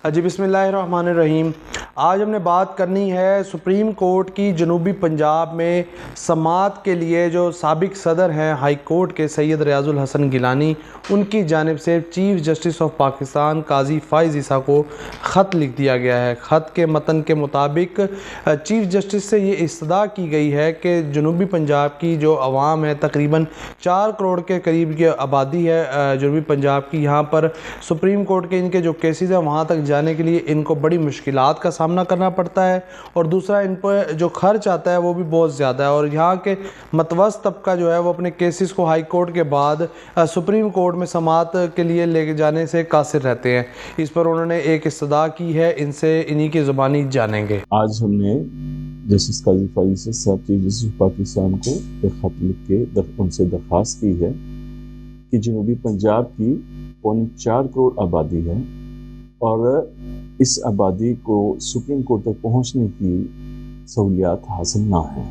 جی बिस्मिल्लाहिर्रहमानिर्रहीम। आज हमने बात करनी है सुप्रीम कोर्ट की जनूबी पंजाब में समाअत के लिए जो साबिक सदर हैं हाई कोर्ट के सैयद रियाजुल हसन गिलानी, उनकी जानिब से चीफ जस्टिस ऑफ पाकिस्तान काजी फ़ाइज़ ईसा को ख़त लिख दिया गया है। ख़त के मतन के मुताबिक चीफ जस्टिस से ये इस्तदा की गई है कि जनूबी पंजाब की जो आवाम है, तकरीबन 4 करोड़ के करीब की आबादी है जनूबी पंजाब की, यहाँ पर सुप्रीम कोर्ट के इनके जो केसेस हैं वहाँ तक जाने के लिए इनको बड़ी मुश्किलात का सामना करना पड़ता है, और दूसरा इन पर जो खर्च आता है वो भी बहुत ज़्यादा है। और यहाँ के मतवस्त तबका जो है वो अपने केसेस को हाई कोर्ट के बाद सुप्रीम कोर्ट में समाअत के लिए लेके जाने से कासिर रहते हैं। इस पर उन्होंने एक इस्तदा की है, इनसे इन्हीं की ज़ुबानी जानेंगे। आज हमने जस्टिस काजी फ़ाइज़ साहब चीफ जस्टिस पाकिस्तान को एक ख़त लिख के उनसे दरख्वास्त की है कि जनूबी पंजाब की 4 करोड़ आबादी है और इस आबादी को सुप्रीम कोर्ट तक पहुंचने की सहूलियात हासिल ना है।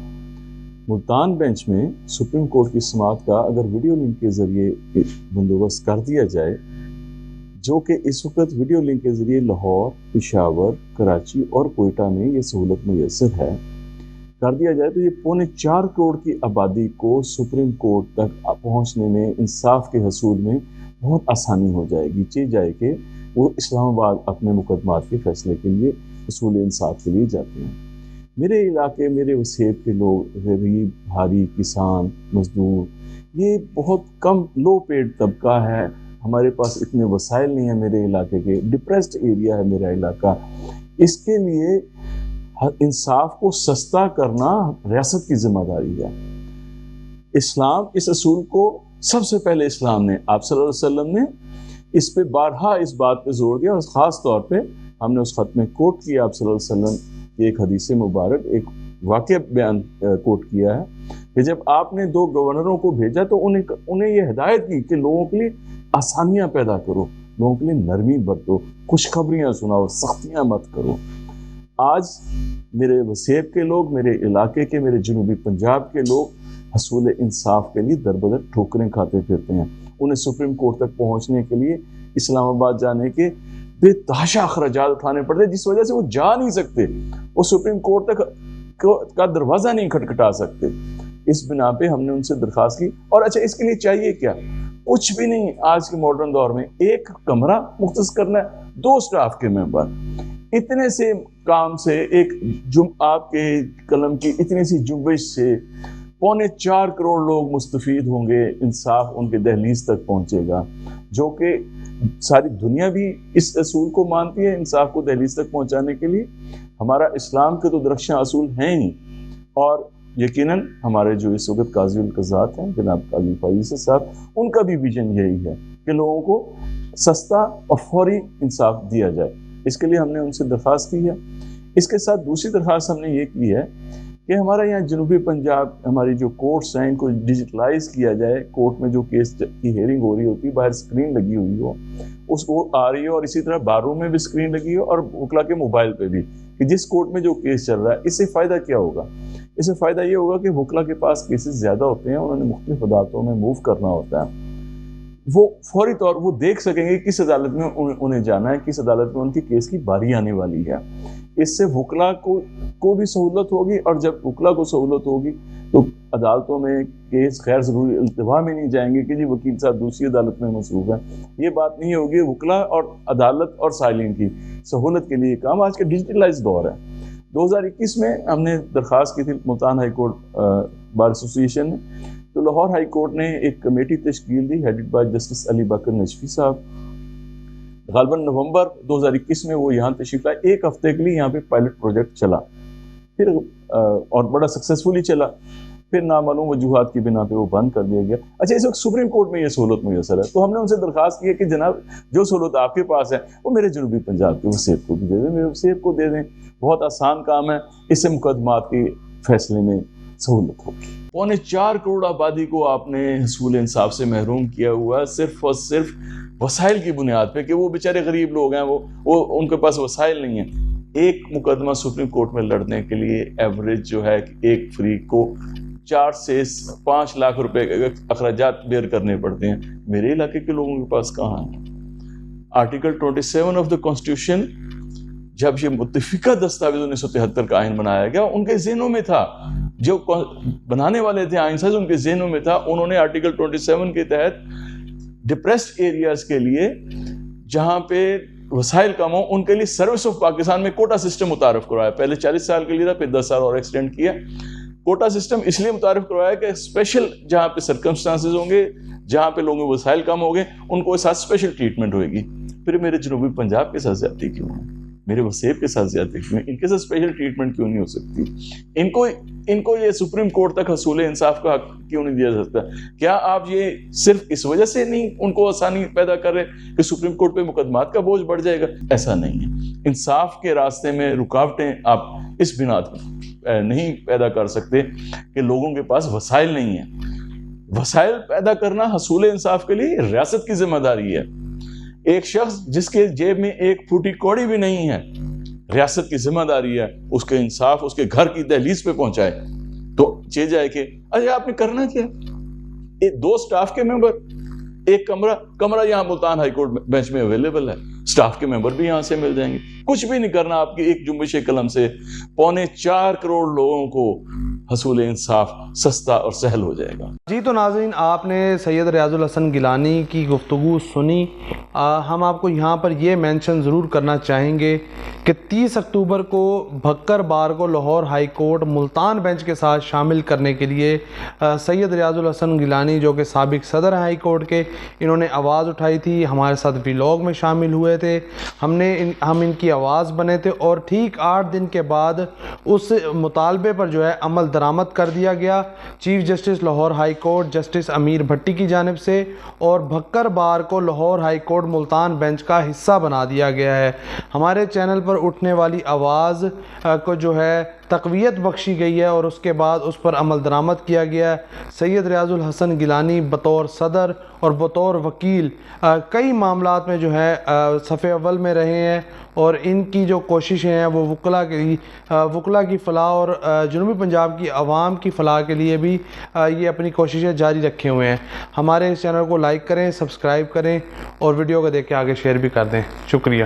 मुल्तान बेंच में सुप्रीम कोर्ट की समाअत का अगर वीडियो लिंक के ज़रिए बंदोबस्त कर दिया जाए, जो कि इस वक्त वीडियो लिंक के ज़रिए लाहौर, पेशावर, कराची और कोयटा में ये सहूलत मुयस्सर है, कर दिया जाए तो ये 4 करोड़ की आबादी को सुप्रीम कोर्ट तक पहुंचने में, इंसाफ के हसूल में बहुत आसानी हो जाएगी। चीज़ जाए कि वो इस्लामाबाद अपने मुकदमात के फैसले के लिए, उसूल इंसाफ के लिए जाते हैं। मेरे इलाके, मेरे वसेब के लोग, गरीब, भारी, किसान, मजदूर, ये बहुत कम लो पेड तबका है। हमारे पास इतने वसाइल नहीं है मेरे इलाके के, डिप्रेस्ड एरिया है मेरा इलाका। इसके लिए इंसाफ को सस्ता करना रियासत की जिम्मेदारी है। इस्लाम इस असूल को सबसे पहले इस्लाम ने, आप सल्लल्लाहु अलैहि वसल्लम ने इस पे बारहा इस बात पे जोर दिया, और ख़ास तौर पे हमने उस ख़त में कोट किया आप सल्लल्लाहु अलैहि वसल्लम की एक हदीस मुबारक, एक वाक़या बयान कोट किया है कि जब आपने 2 गवर्नरों को भेजा तो उन्हें ये हिदायत की कि लोगों के लिए आसानियाँ पैदा करो, लोगों के लिए नरमी बरतो, खुशखबरियाँ सुनाओ, सख्तियाँ मत करो। आज मेरे वसेब के लोग, मेरे इलाके के, मेरे जनूबी पंजाब के लोग हसूल इंसाफ के लिए दर-बदर ठोकरें खाते फिरते हैं। उन्हें सुप्रीम कोर्ट तक पहुंचने के लिए इस्लामाबाद जाने के बेतहाशा अखराजात उठाने पड़ते, जिस वजह से वो जा नहीं सकते, वो सुप्रीम कोर्ट तक का दरवाज़ा नहीं खटखटा सकते। इस बिना पे हमने उनसे दरख्वास्त की। और अच्छा, इसके लिए चाहिए क्या? कुछ भी नहीं। आज के मॉडर्न दौर में एक कमरा मुख्तस करना है, 2 स्टाफ के मेंबर, इतने से काम से आपके कलम की इतनी सी जुम्बिश से 4.25 करोड़ लोग मुस्तफीद होंगे, इंसाफ उनके दहलीज तक पहुंचेगा, जो कि सारी दुनिया भी इस असूल को मानती है, इंसाफ को दहलीज तक पहुंचाने के लिए। हमारा इस्लाम के तो दरख्शां असूल हैं ही, और यकीनन हमारे जो इस वक्त काज़ी उल क़ज़ात हैं जनाब काजी फ़ाइज़ साहब, उनका भी विजन यही है कि लोगों को सस्ता और फौरी इंसाफ दिया जाए। इसके लिए हमने उनसे दरख्वास्त की है। इसके साथ दूसरी दरख्वास्त हमने ये की है कि हमारा यहाँ जनूबी पंजाब, हमारी जो कोर्ट्स हैं, इनको डिजिटलाइज किया जाए। कोर्ट में जो केस की हेयरिंग हो रही होती है, बाहर स्क्रीन लगी हुई हो, उसको आ रही है, और इसी तरह बार-रूम में भी स्क्रीन लगी हो, और वकला के मोबाइल पे भी, कि जिस कोर्ट में जो केस चल रहा है। इससे फ़ायदा क्या होगा? इससे फ़ायदा ये होगा कि वकला के पास केसेस ज़्यादा होते हैं, उन्होंने मुख्तलिफ अदालतों में मूव करना होता है, वो फौरी तौर वो देख सकेंगे किस अदालत में उन्हें जाना है, किस अदालत में उनकी केस की बारी आने वाली है। इससे वकला को भी सहूलत होगी, और जब वकला को सहूलत होगी तो अदालतों में केस गैर ज़रूरी इल्तिवा में नहीं जाएंगे कि जी वकील साहब दूसरी अदालत में मसरूफ़ है। ये बात नहीं होगी। वकला और अदालत और साइलिन की सहूलत के लिए काम आज का डिजिटलाइज दौर है। 2021 में हमने दरख्वास्त की थी Multan high court bar association ने, तो लाहौर हाई कोर्ट ने एक कमेटी तश्कील दी, headed by justice Ali Baqar Najafi साहब। गालबन नवंबर 2021 में वो यहाँ तशरीफ लाए। 1 हफ्ते के लिए यहाँ पे पायलट प्रोजेक्ट चला, फिर और बड़ा सक्सेसफुली चला, फिर नामालूम वजूहात की बिना पे वो बंद कर दिया गया। अच्छा, इस वक्त सुप्रीम कोर्ट में ये सहूलत मुयसर है, तो हमने उनसे दरख्वास्त की है कि जनाब जो सहूलत आपके पास है वो मेरे जनूबी पंजाब के वसेब को भी दे दें, मेरे वसेब को दे दें। बहुत आसान काम है, इससे मुकदमात के फैसले में सहूलत होगी। 4.25 करोड़ आबादी को आपने हसूल इंसाफ से महरूम किया हुआ है, सिर्फ और सिर्फ वसाइल की बुनियाद पे कि वो बेचारे गरीब लोग हैं, वो उनके पास वसाइल नहीं है। एक मुकदमा सुप्रीम कोर्ट में लड़ने के लिए एवरेज जो है एक फ्री को 4 से 5 लाख रुपए अखराजात बेयर करने पड़ते हैं। मेरे इलाके के लोगों के पास कहाँ है? आर्टिकल 27 ऑफ द कॉन्स्टिट्यूशन جب یہ متفقہ دستاویز 1973 کا آئین بنایا گیا، ان کے ذہنوں میں تھا، جو بنانے والے تھے آئین ساز، ان کے ذہنوں میں تھا، انہوں نے آرٹیکل 27 کے تحت ڈپریسڈ ایریاز کے لیے جہاں پہ وسائل کم ہوں ان کے لیے سروس آف پاکستان میں کوٹا سسٹم متعارف کروایا. پہلے 40 سال کے لیے تھا، پھر 10 سال اور ایکسٹینڈ کیا. کوٹا سسٹم اس لیے متعارف کروایا کہ اسپیشل جہاں پہ سرکمسٹانسز ہوں گے، جہاں پہ لوگوں کے وسائل کم ہوں گے، ان کو ساتھ اسپیشل ٹریٹمنٹ ہوئے گی. پھر میرے جنوبی پنجاب کے ساتھ زیادتی کیوں ہے؟ میرے وسیب کے ساتھ زیادتی کیوں ہے؟ ان کے ساتھ اسپیشل ٹریٹمنٹ کیوں نہیں ہو سکتی؟ ان کو یہ سپریم کورٹ تک حصول انصاف کا حق کیوں نہیں دیا جاتا؟ کیا آپ یہ صرف اس وجہ سے نہیں ان کو آسانی پیدا کر رہے کہ سپریم کورٹ پہ مقدمات کا بوجھ بڑھ جائے گا؟ ایسا نہیں ہے. انصاف کے راستے میں رکاوٹیں آپ اس بنا نہیں پیدا کر سکتے کہ لوگوں کے پاس وسائل نہیں ہیں. وسائل پیدا کرنا حصول انصاف کے لیے ریاست کی ذمہ داری ہے. ایک شخص جس کے جیب میں ایک پھوٹی کوڑی بھی نہیں ہے، ریاست کی ذمہ داری ہے اس کے انصاف اس کے گھر کی دہلیز پہ پہنچائے. تو چیز جائے کہ اچھا آپ نے کرنا کیا؟ 2 سٹاف کے ممبر، ایک کمرہ یہاں ملتان ہائی کورٹ بینچ میں اویلیبل ہے، سٹاف کے ممبر بھی یہاں سے مل جائیں گے. کچھ بھی نہیں کرنا، آپ کی ایک جنبش قلم سے 4.25 کروڑ لوگوں کو حصول انصاف سستا اور سہل ہو جائے گا. جی تو ناظرین، آپ نے سید ریاض الحسن گیلانی کی گفتگو سنی. ہم آپ کو یہاں پر یہ مینشن ضرور کرنا چاہیں گے کہ 30 اکتوبر کو بھکر بار کو Lahore high court Multan bench کے ساتھ شامل کرنے کے لیے سید ریاض الحسن گیلانی جو کہ سابق صدر ہیں ہائی کورٹ کے، انہوں نے آواز اٹھائی تھی، ہمارے ساتھ ویلاگ میں شامل ہوئے تھے، ہم ان کی آواز بنے تھے، اور ٹھیک 8 دن کے بعد اس مطالبے پر جو ہے عمل درآمد کر دیا گیا chief justice Lahore high court justice Amir Bhatti کی جانب سے، اور بھکر بار کو Lahore high court Multan bench کا حصہ بنا دیا گیا ہے. ہمارے چینل پر اٹھنے والی آواز کو جو ہے تقویت بخشی گئی ہے اور اس کے بعد اس پر عمل درآمد کیا گیا ہے. سید ریاض الحسن گیلانی بطور صدر اور بطور وکیل کئی معاملات میں جو ہے صف اول میں رہے ہیں، اور ان کی جو کوششیں ہیں وہ وکلا کی فلاح اور جنوبی پنجاب کی عوام کی فلاح کے لیے بھی یہ اپنی کوششیں جاری رکھے ہوئے ہیں. ہمارے اس چینل کو لائک کریں، سبسکرائب کریں اور ویڈیو کو دیکھ کے آگے شیئر بھی کر دیں. شکریہ.